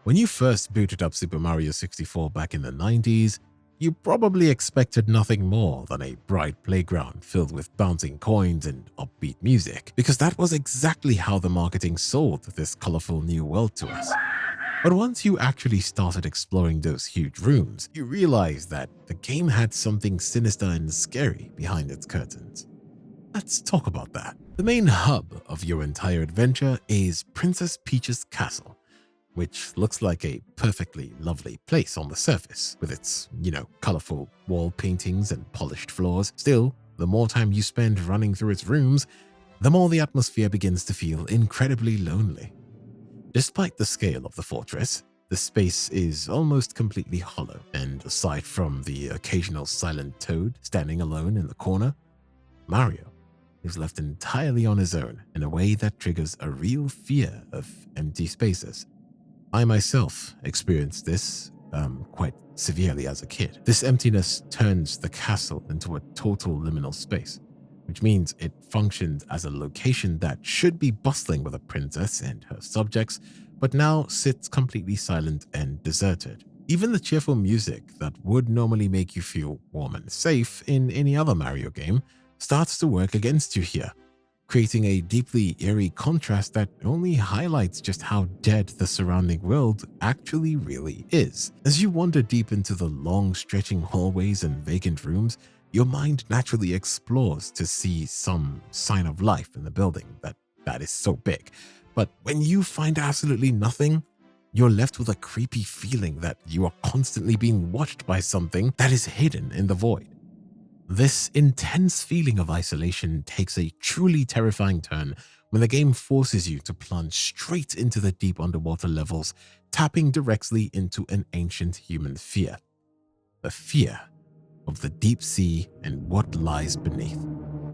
When you first booted up Super Mario 64 back in the 90s, you probably expected nothing more than a bright playground filled with bouncing coins and upbeat music, because that was exactly how the marketing sold this colorful new world to us. But once you actually started exploring those huge rooms, you realized that the game had something sinister and scary behind its curtains. Let's talk about that. The main hub of your entire adventure is Princess Peach's castle, which looks like a perfectly lovely place on the surface, with its, colorful wall paintings and polished floors. Still, the more time you spend running through its rooms, the more the atmosphere begins to feel incredibly lonely. Despite the scale of the fortress, the space is almost completely hollow, and aside from the occasional silent toad standing alone in the corner, Mario is left entirely on his own in a way that triggers a real fear of empty spaces. I myself experienced this quite severely as a kid. This emptiness turns the castle into a total liminal space, which means it functions as a location that should be bustling with a princess and her subjects, but now sits completely silent and deserted. Even the cheerful music that would normally make you feel warm and safe in any other Mario game starts to work against you here, creating a deeply eerie contrast that only highlights just how dead the surrounding world actually really is. As you wander deep into the long stretching hallways and vacant rooms, your mind naturally explores to see some sign of life in the building that is so big. But when you find absolutely nothing, you're left with a creepy feeling that you are constantly being watched by something that is hidden in the void. This intense feeling of isolation takes a truly terrifying turn when the game forces you to plunge straight into the deep underwater levels, tapping directly into an ancient human fear. The fear of the deep sea and what lies beneath.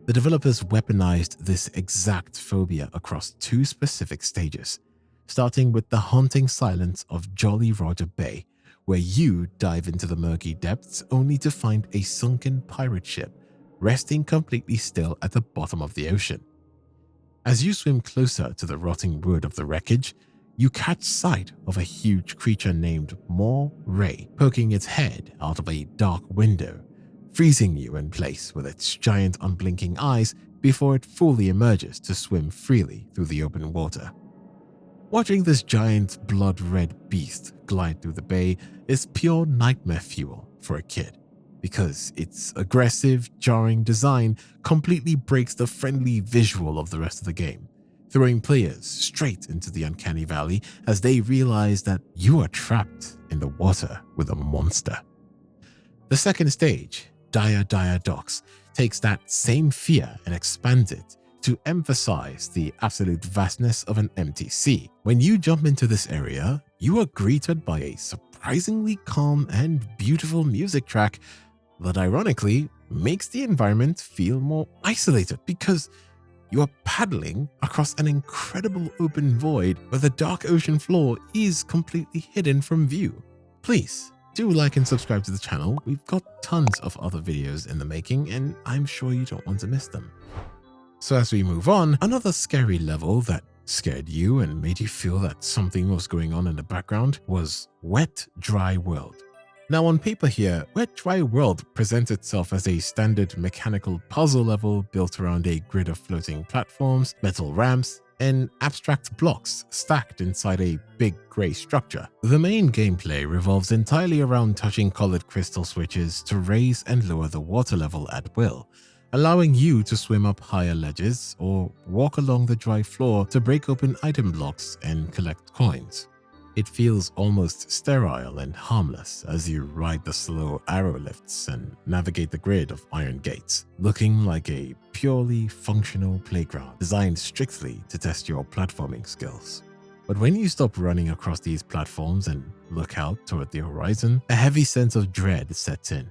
The developers weaponized this exact phobia across two specific stages, starting with the haunting silence of Jolly Roger Bay, where you dive into the murky depths only to find a sunken pirate ship resting completely still at the bottom of the ocean. As you swim closer to the rotting wood of the wreckage, you catch sight of a huge creature named More Ray poking its head out of a dark window, freezing you in place with its giant unblinking eyes before it fully emerges to swim freely through the open water. Watching this giant blood-red beast glide through the bay is pure nightmare fuel for a kid, because its aggressive, jarring design completely breaks the friendly visual of the rest of the game, throwing players straight into the uncanny valley as they realize that you are trapped in the water with a monster. The second stage, Dire Docks, takes that same fear and expands it to emphasize the absolute vastness of an empty sea. When you jump into this area, you are greeted by a surprisingly calm and beautiful music track that ironically makes the environment feel more isolated, because you are paddling across an incredible open void where the dark ocean floor is completely hidden from view. Please do like and subscribe to the channel. We've got tons of other videos in the making, and I'm sure you don't want to miss them. So as we move on, another scary level that scared you and made you feel that something was going on in the background was Wet Dry World. Now on paper here, Wet Dry World presents itself as a standard mechanical puzzle level built around a grid of floating platforms, metal ramps, and abstract blocks stacked inside a big grey structure. The main gameplay revolves entirely around touching colored crystal switches to raise and lower the water level at will, allowing you to swim up higher ledges or walk along the dry floor to break open item blocks and collect coins. It feels almost sterile and harmless as you ride the slow arrow lifts and navigate the grid of iron gates, looking like a purely functional playground designed strictly to test your platforming skills. But when you stop running across these platforms and look out toward the horizon, a heavy sense of dread sets in,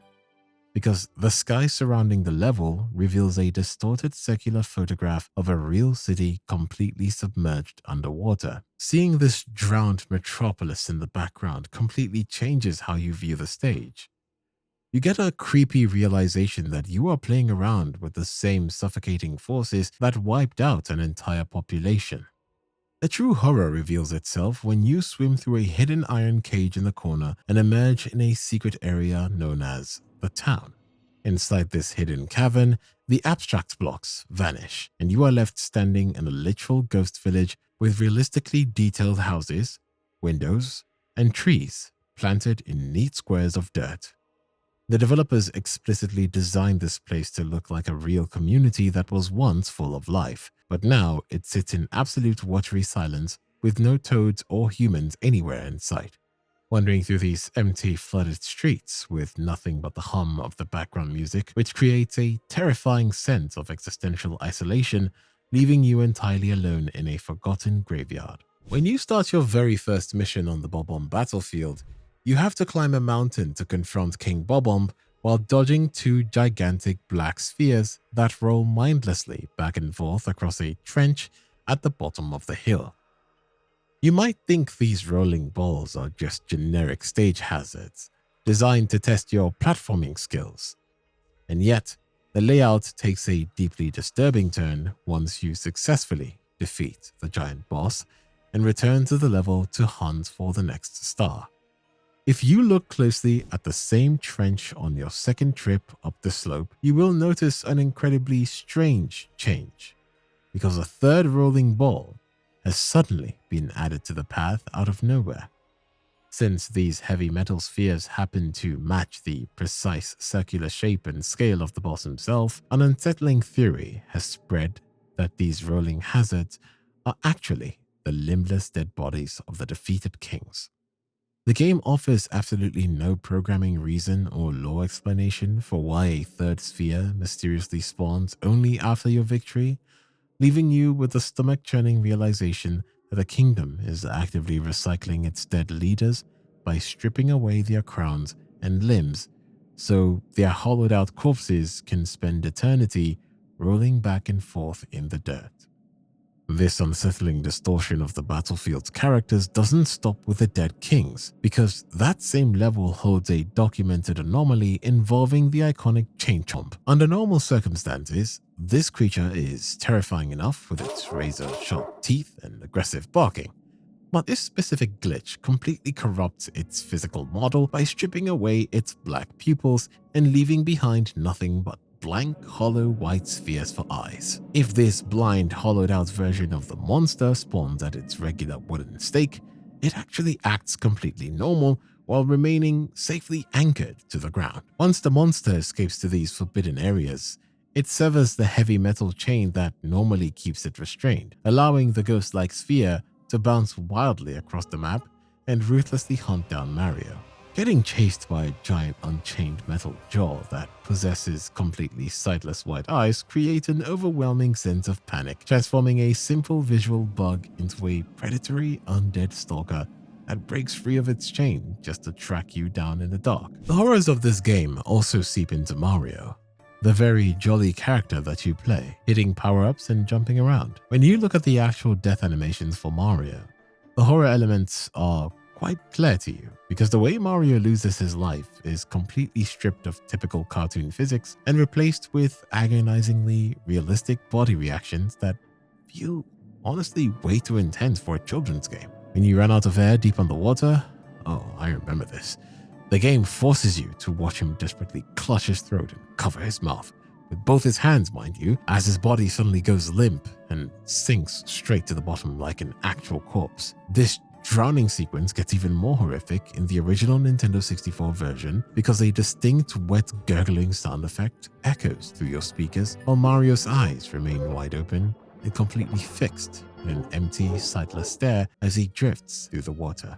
because the sky surrounding the level reveals a distorted circular photograph of a real city completely submerged underwater. Seeing this drowned metropolis in the background completely changes how you view the stage. You get a creepy realization that you are playing around with the same suffocating forces that wiped out an entire population. The true horror reveals itself when you swim through a hidden iron cage in the corner and emerge in a secret area known as the town. Inside this hidden cavern, the abstract blocks vanish, and you are left standing in a literal ghost village with realistically detailed houses, windows, and trees planted in neat squares of dirt. The developers explicitly designed this place to look like a real community that was once full of life, but now it sits in absolute watery silence with no toads or humans anywhere in sight. Wandering through these empty, flooded streets with nothing but the hum of the background music, which creates a terrifying sense of existential isolation, leaving you entirely alone in a forgotten graveyard. When you start your very first mission on the Bob-omb battlefield, you have to climb a mountain to confront King Bob-omb while dodging two gigantic black spheres that roll mindlessly back and forth across a trench at the bottom of the hill. You might think these rolling balls are just generic stage hazards, designed to test your platforming skills. And yet, the layout takes a deeply disturbing turn once you successfully defeat the giant boss and return to the level to hunt for the next star. If you look closely at the same trench on your second trip up the slope, you will notice an incredibly strange change, because a third rolling ball has suddenly been added to the path out of nowhere. Since these heavy metal spheres happen to match the precise circular shape and scale of the boss himself, an unsettling theory has spread that these rolling hazards are actually the limbless dead bodies of the defeated kings. The game offers absolutely no programming reason or lore explanation for why a third sphere mysteriously spawns only after your victory, leaving you with the stomach-churning realization that the kingdom is actively recycling its dead leaders by stripping away their crowns and limbs so their hollowed-out corpses can spend eternity rolling back and forth in the dirt. This unsettling distortion of the battlefield's characters doesn't stop with the dead kings, because that same level holds a documented anomaly involving the iconic Chain Chomp. Under normal circumstances, this creature is terrifying enough with its razor-sharp teeth and aggressive barking. But this specific glitch completely corrupts its physical model by stripping away its black pupils and leaving behind nothing but blank, hollow white spheres for eyes. If this blind, hollowed-out version of the monster spawns at its regular wooden stake, it actually acts completely normal while remaining safely anchored to the ground. Once the monster escapes to these forbidden areas, it severs the heavy metal chain that normally keeps it restrained, allowing the ghost-like sphere to bounce wildly across the map and ruthlessly hunt down Mario. Getting chased by a giant unchained metal jaw that possesses completely sightless white eyes creates an overwhelming sense of panic, transforming a simple visual bug into a predatory undead stalker that breaks free of its chain just to track you down in the dark. The horrors of this game also seep into Mario, the very jolly character that you play, hitting power-ups and jumping around. When you look at the actual death animations for Mario, the horror elements are quite clear to you, because the way Mario loses his life is completely stripped of typical cartoon physics and replaced with agonizingly realistic body reactions that feel honestly way too intense for a children's game. When you run out of air deep underwater, oh, I remember this. The game forces you to watch him desperately clutch his throat and cover his mouth, with both his hands, mind you, as his body suddenly goes limp and sinks straight to the bottom like an actual corpse. This drowning sequence gets even more horrific in the original Nintendo 64 version because a distinct wet gurgling sound effect echoes through your speakers while Mario's eyes remain wide open and completely fixed in an empty, sightless stare as he drifts through the water.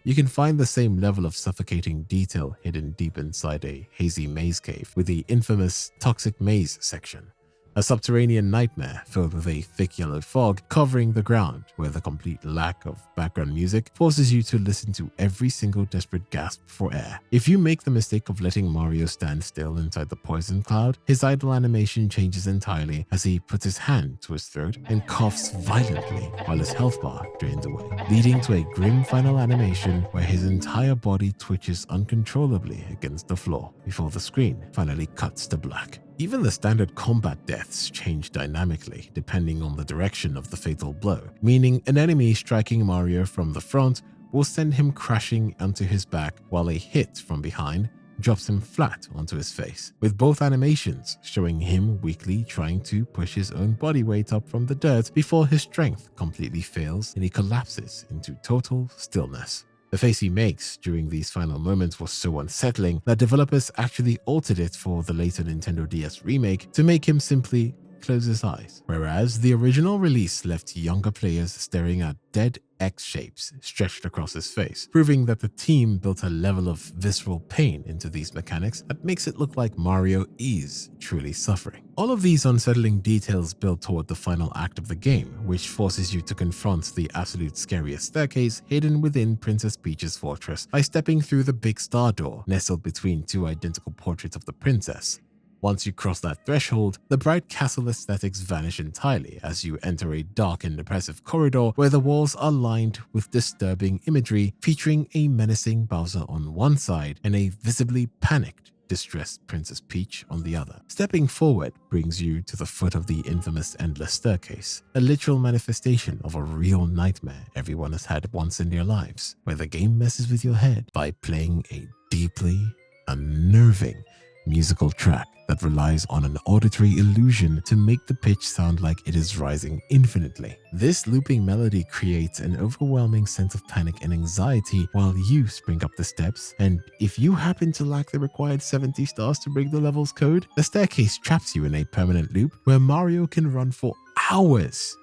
You can find the same level of suffocating detail hidden deep inside a hazy maze cave with the infamous Toxic Maze section, a subterranean nightmare filled with a thick yellow fog covering the ground, where the complete lack of background music forces you to listen to every single desperate gasp for air. If you make the mistake of letting Mario stand still inside the poison cloud, his idle animation changes entirely as he puts his hand to his throat and coughs violently while his health bar drains away, leading to a grim final animation where his entire body twitches uncontrollably against the floor before the screen finally cuts to black. Even the standard combat deaths change dynamically depending on the direction of the fatal blow, meaning an enemy striking Mario from the front will send him crashing onto his back, while a hit from behind drops him flat onto his face, with both animations showing him weakly trying to push his own body weight up from the dirt before his strength completely fails and he collapses into total stillness. The face he makes during these final moments was so unsettling that developers actually altered it for the later Nintendo DS remake to make him simply close his eyes, whereas the original release left younger players staring at dead X shapes stretched across his face, proving that the team built a level of visceral pain into these mechanics that makes it look like Mario is truly suffering. All of these unsettling details build toward the final act of the game, which forces you to confront the absolute scariest staircase hidden within Princess Peach's fortress by stepping through the big star door nestled between two identical portraits of the princess. Once you cross that threshold, the bright castle aesthetics vanish entirely as you enter a dark and oppressive corridor where the walls are lined with disturbing imagery featuring a menacing Bowser on one side and a visibly panicked, distressed Princess Peach on the other. Stepping forward brings you to the foot of the infamous Endless Staircase, a literal manifestation of a real nightmare everyone has had once in their lives, where the game messes with your head by playing a deeply unnerving musical track that relies on an auditory illusion to make the pitch sound like it is rising infinitely. This looping melody creates an overwhelming sense of panic and anxiety while you spring up the steps, and if you happen to lack the required 70 stars to break the level's code, the staircase traps you in a permanent loop where Mario can run for hours,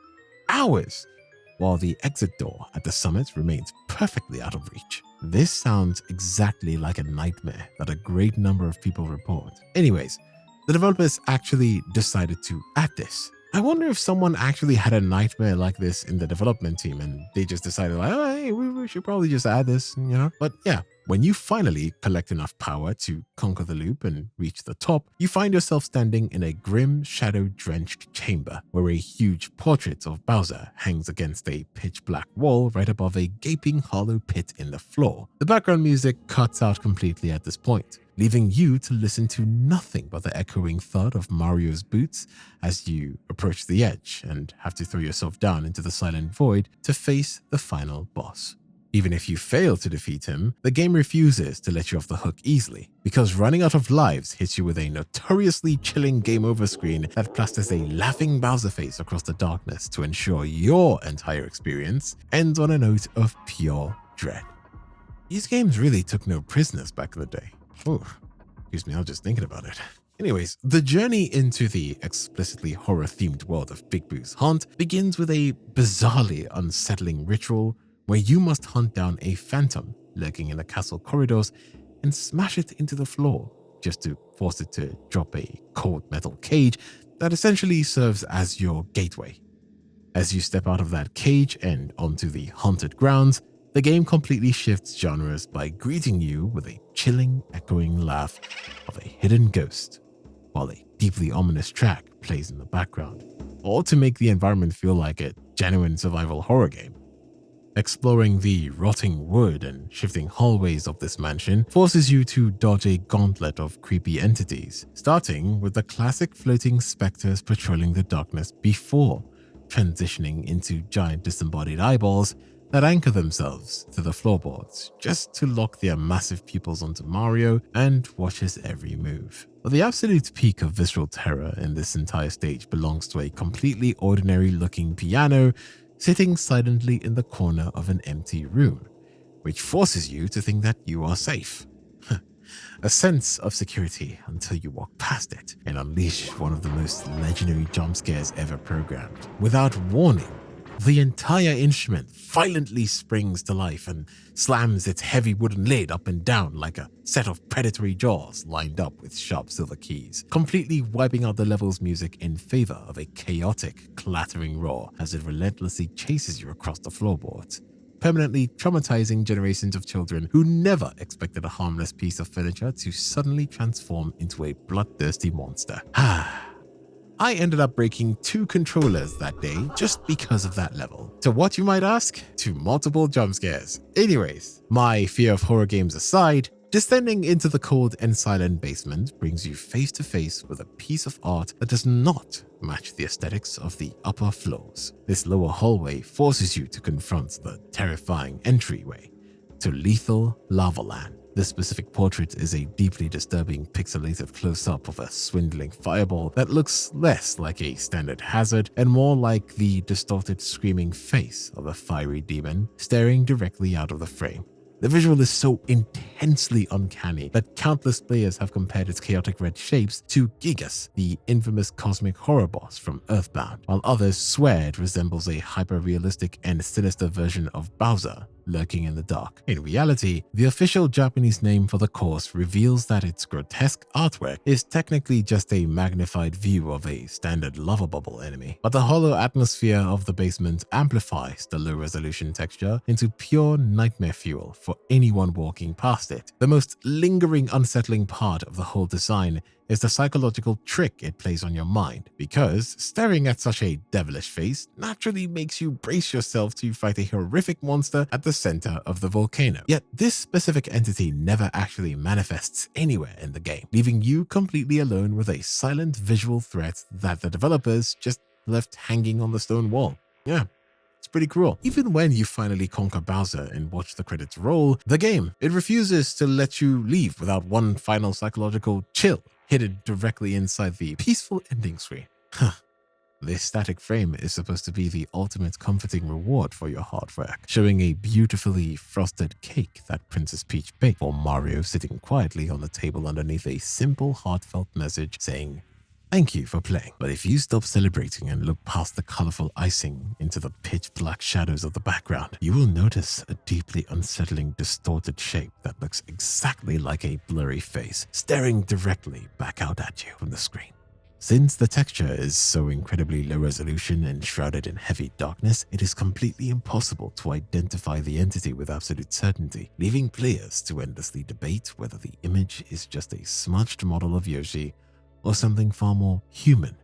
while the exit door at the summit remains perfectly out of reach. This sounds exactly like a nightmare that a great number of people report. Anyways, the developers actually decided to add this. I wonder if someone actually had a nightmare like this in the development team and they just decided like, oh, hey, we should probably just add this, you know? But yeah, when you finally collect enough power to conquer the loop and reach the top, you find yourself standing in a grim, shadow-drenched chamber where a huge portrait of Bowser hangs against a pitch-black wall right above a gaping hollow pit in the floor. The background music cuts out completely at this point, leaving you to listen to nothing but the echoing thud of Mario's boots as you approach the edge and have to throw yourself down into the silent void to face the final boss. Even if you fail to defeat him, the game refuses to let you off the hook easily, because running out of lives hits you with a notoriously chilling game over screen that plasters a laughing Bowser face across the darkness to ensure your entire experience ends on a note of pure dread. These games really took no prisoners back in the day. Oh, excuse me, I was just thinking about it. Anyways, the journey into the explicitly horror-themed world of Big Boo's Haunt begins with a bizarrely unsettling ritual where you must hunt down a phantom lurking in the castle corridors and smash it into the floor just to force it to drop a cold metal cage that essentially serves as your gateway. As you step out of that cage and onto the haunted grounds, the game completely shifts genres by greeting you with a chilling, echoing laugh of a hidden ghost, while a deeply ominous track plays in the background, all to make the environment feel like a genuine survival horror game. Exploring the rotting wood and shifting hallways of this mansion forces you to dodge a gauntlet of creepy entities, starting with the classic floating specters patrolling the darkness before transitioning into giant disembodied eyeballs that anchor themselves to the floorboards just to lock their massive pupils onto Mario and watch his every move. But the absolute peak of visceral terror in this entire stage belongs to a completely ordinary looking piano sitting silently in the corner of an empty room, which forces you to think that you are safe. A sense of security until you walk past it and unleash one of the most legendary jump scares ever programmed. Without warning, the entire instrument violently springs to life and slams its heavy wooden lid up and down like a set of predatory jaws lined up with sharp silver keys, completely wiping out the level's music in favor of a chaotic, clattering roar as it relentlessly chases you across the floorboards, permanently traumatizing generations of children who never expected a harmless piece of furniture to suddenly transform into a bloodthirsty monster. I ended up breaking 2 controllers that day just because of that level. To what, you might ask? To multiple jump scares. Anyways, my fear of horror games aside, Descending into the cold and silent basement brings you face to face with a piece of art that does not match the aesthetics of the upper floors. This lower hallway forces you to confront the terrifying entryway to lethal lava land. This specific portrait is a deeply disturbing pixelated close-up of a swindling fireball that looks less like a standard hazard and more like the distorted screaming face of a fiery demon staring directly out of the frame. The visual is so intensely uncanny that countless players have compared its chaotic red shapes to Gigas, the infamous cosmic horror boss from Earthbound, while others swear it resembles a hyper-realistic and sinister version of Bowser lurking in the dark. In reality, the official Japanese name for the course reveals that its grotesque artwork is technically just a magnified view of a standard lava bubble enemy, but the hollow atmosphere of the basement amplifies the low-resolution texture into pure nightmare fuel for anyone walking past it. The most lingering, unsettling part of the whole design is the psychological trick it plays on your mind, because staring at such a devilish face naturally makes you brace yourself to fight a horrific monster at the center of the volcano. Yet this specific entity never actually manifests anywhere in the game, leaving you completely alone with a silent visual threat that the developers just left hanging on the stone wall. Yeah. It's pretty cruel. Even when you finally conquer Bowser and watch the credits roll, it refuses to let you leave without one final psychological chill hidden directly inside the peaceful ending screen. This static frame is supposed to be the ultimate comforting reward for your hard work, showing a beautifully frosted cake that Princess Peach baked, or Mario sitting quietly on the table underneath a simple, heartfelt message saying, "Thank you for playing." But if you stop celebrating and look past the colorful icing into the pitch-black shadows of the background, you will notice a deeply unsettling, distorted shape that looks exactly like a blurry face staring directly back out at you from the screen. Since the texture is so incredibly low resolution and shrouded in heavy darkness, it is completely impossible to identify the entity with absolute certainty, leaving players to endlessly debate whether the image is just a smudged model of Yoshi or something far more human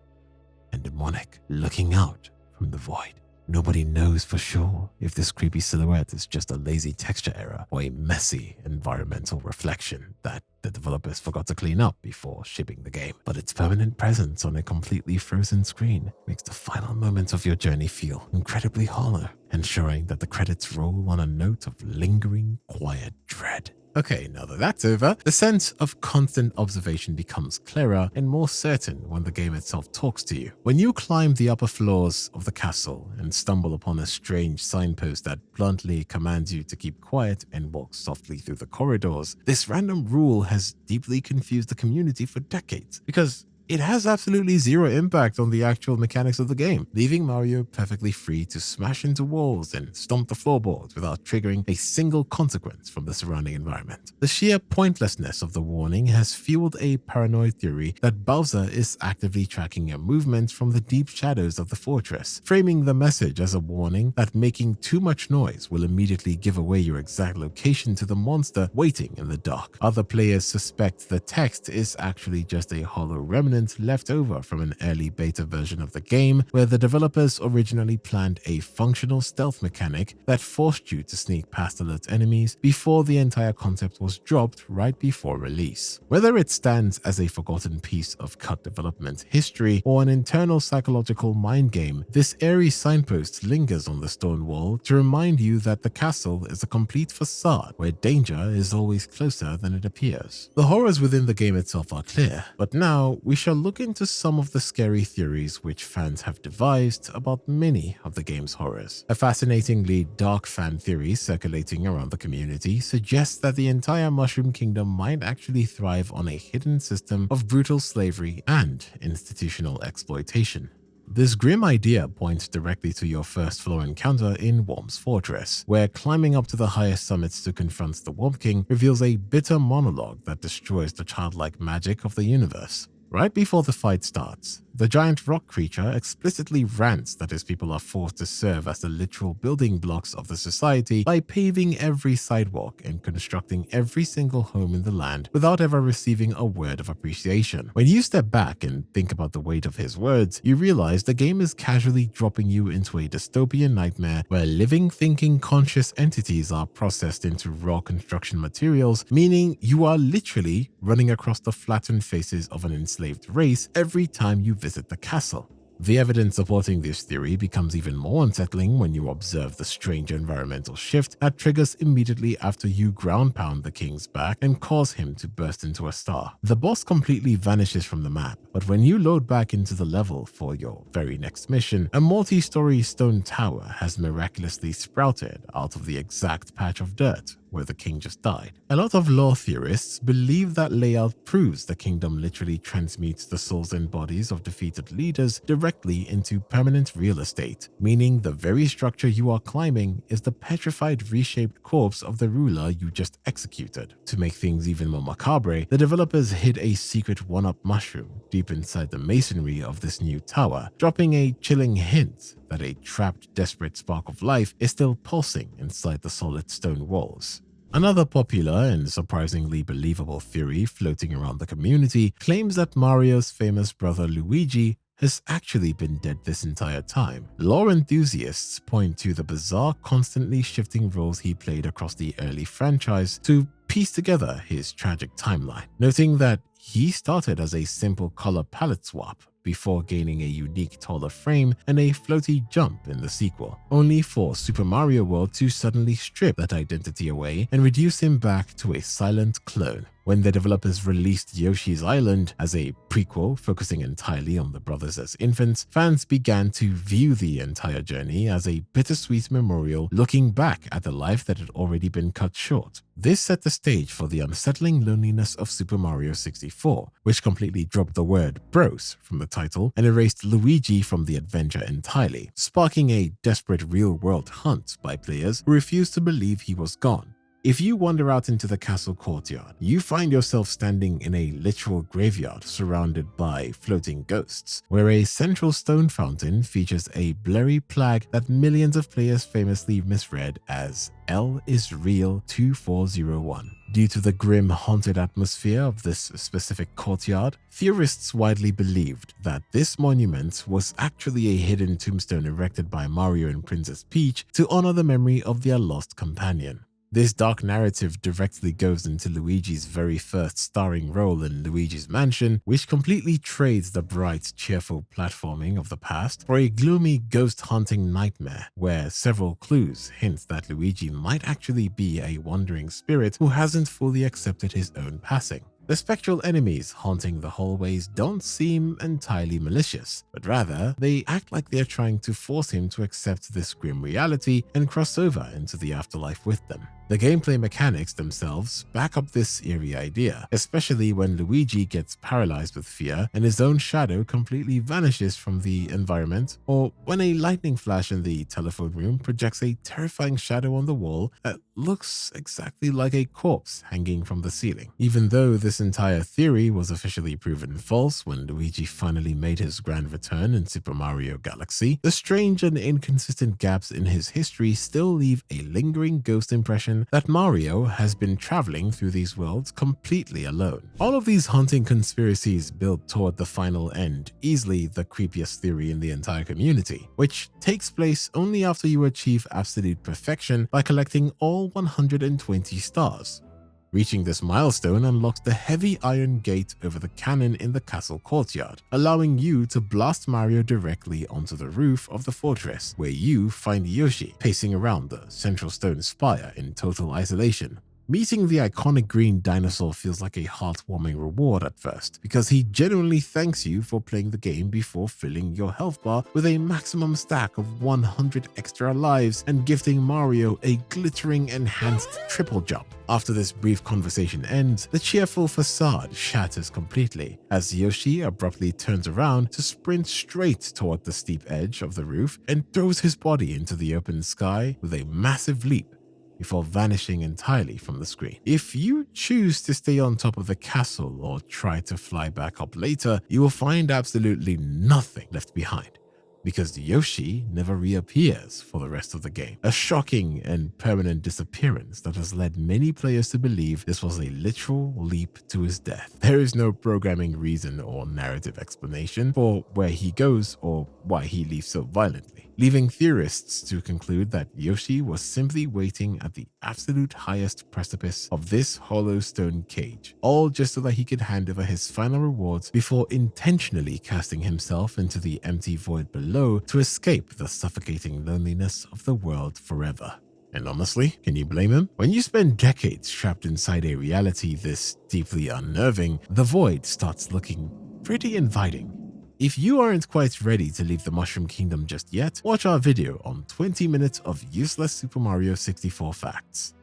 and demonic looking out from the void. Nobody knows for sure if this creepy silhouette is just a lazy texture error or a messy environmental reflection that the developers forgot to clean up before shipping the game. But its permanent presence on a completely frozen screen makes the final moments of your journey feel incredibly hollow, ensuring that the credits roll on a note of lingering, quiet dread. Okay, now that that's over, the sense of constant observation becomes clearer and more certain when the game itself talks to you. When you climb the upper floors of the castle and stumble upon a strange signpost that bluntly commands you to keep quiet and walk softly through the corridors, this random rule has deeply confused the community for decades, because it has absolutely zero impact on the actual mechanics of the game, leaving Mario perfectly free to smash into walls and stomp the floorboards without triggering a single consequence from the surrounding environment. The sheer pointlessness of the warning has fueled a paranoid theory that Bowser is actively tracking your movements from the deep shadows of the fortress, framing the message as a warning that making too much noise will immediately give away your exact location to the monster waiting in the dark. Other players suspect the text is actually just a hollow remnant left over from an early beta version of the game, where the developers originally planned a functional stealth mechanic that forced you to sneak past alert enemies before the entire concept was dropped right before release. Whether it stands as a forgotten piece of cut development history or an internal psychological mind game, this eerie signpost lingers on the stone wall to remind you that the castle is a complete facade where danger is always closer than it appears. The horrors within the game itself are clear, but now we shall look into some of the scary theories which fans have devised about many of the game's horrors. A fascinatingly dark fan theory circulating around the community suggests that the entire Mushroom Kingdom might actually thrive on a hidden system of brutal slavery and institutional exploitation. This grim idea points directly to your first floor encounter in Worm's Fortress, where climbing up to the highest summits to confront the Worm King reveals a bitter monologue that destroys the childlike magic of the universe. Right before the fight starts, The giant rock creature explicitly rants that his people are forced to serve as the literal building blocks of the society by paving every sidewalk and constructing every single home in the land without ever receiving a word of appreciation. When you step back and think about the weight of his words, you realize the game is casually dropping you into a dystopian nightmare where living, thinking, conscious entities are processed into raw construction materials, meaning you are literally running across the flattened faces of an enslaved race every time you visit the castle. The evidence supporting this theory becomes even more unsettling when you observe the strange environmental shift that triggers immediately after you ground pound the king's back and cause him to burst into a star. The boss completely vanishes from the map, but when you load back into the level for your very next mission, a multi-story stone tower has miraculously sprouted out of the exact patch of dirt where the king just died. A lot of lore theorists believe that layout proves the kingdom literally transmutes the souls and bodies of defeated leaders directly into permanent real estate, meaning the very structure you are climbing is the petrified reshaped corpse of the ruler you just executed. To make things even more macabre, the developers hid a secret one-up mushroom deep inside the masonry of this new tower, dropping a chilling hint that a trapped, desperate spark of life is still pulsing inside the solid stone walls. Another popular and surprisingly believable theory floating around the community claims that Mario's famous brother Luigi has actually been dead this entire time. Lore enthusiasts point to the bizarre, constantly shifting roles he played across the early franchise to piece together his tragic timeline, noting that he started as a simple color palette swap before gaining a unique taller frame and a floaty jump in the sequel, only for Super Mario World to suddenly strip that identity away and reduce him back to a silent clone. When the developers released Yoshi's Island as a prequel focusing entirely on the brothers as infants, fans began to view the entire journey as a bittersweet memorial looking back at the life that had already been cut short. This set the stage for the unsettling loneliness of Super Mario 64, which completely dropped the word bros from the title and erased Luigi from the adventure entirely, sparking a desperate real-world hunt by players who refused to believe he was gone. If you wander out into the castle courtyard, you find yourself standing in a literal graveyard surrounded by floating ghosts, where a central stone fountain features a blurry plaque that millions of players famously misread as L is real 2401. Due to the grim, haunted atmosphere of this specific courtyard, theorists widely believed that this monument was actually a hidden tombstone erected by Mario and Princess Peach to honor the memory of their lost companion. This dark narrative directly goes into Luigi's very first starring role in Luigi's Mansion, which completely trades the bright, cheerful platforming of the past for a gloomy ghost-hunting nightmare, where several clues hint that Luigi might actually be a wandering spirit who hasn't fully accepted his own passing. The spectral enemies haunting the hallways don't seem entirely malicious, but rather they act like they're trying to force him to accept this grim reality and cross over into the afterlife with them. The gameplay mechanics themselves back up this eerie idea, especially when Luigi gets paralyzed with fear and his own shadow completely vanishes from the environment, or when a lightning flash in the telephone room projects a terrifying shadow on the wall that looks exactly like a corpse hanging from the ceiling. Even though this entire theory was officially proven false when Luigi finally made his grand return in Super Mario Galaxy, the strange and inconsistent gaps in his history still leave a lingering ghost impression that Mario has been traveling through these worlds completely alone. All of these haunting conspiracies build toward the final end, easily the creepiest theory in the entire community, which takes place only after you achieve absolute perfection by collecting all 120 stars. Reaching this milestone unlocks the heavy iron gate over the cannon in the castle courtyard, allowing you to blast Mario directly onto the roof of the fortress, where you find Yoshi pacing around the central stone spire in total isolation. Meeting the iconic green dinosaur feels like a heartwarming reward at first, because he genuinely thanks you for playing the game before filling your health bar with a maximum stack of 100 extra lives and gifting Mario a glittering enhanced triple jump. After this brief conversation ends, the cheerful facade shatters completely, as Yoshi abruptly turns around to sprint straight toward the steep edge of the roof and throws his body into the open sky with a massive leap. before vanishing entirely from the screen. If you choose to stay on top of the castle or try to fly back up later, you will find absolutely nothing left behind, because Yoshi never reappears for the rest of the game. A shocking and permanent disappearance that has led many players to believe this was a literal leap to his death. There is no programming reason or narrative explanation for where he goes or why he leaves so violently, leaving theorists to conclude that Yoshi was simply waiting at the absolute highest precipice of this hollow stone cage, all just so that he could hand over his final rewards before intentionally casting himself into the empty void below to escape the suffocating loneliness of the world forever. And honestly, can you blame him? When you spend decades trapped inside a reality this deeply unnerving, the void starts looking pretty inviting. If you aren't quite ready to leave the Mushroom Kingdom just yet, watch our video on 20 minutes of useless Super Mario 64 facts.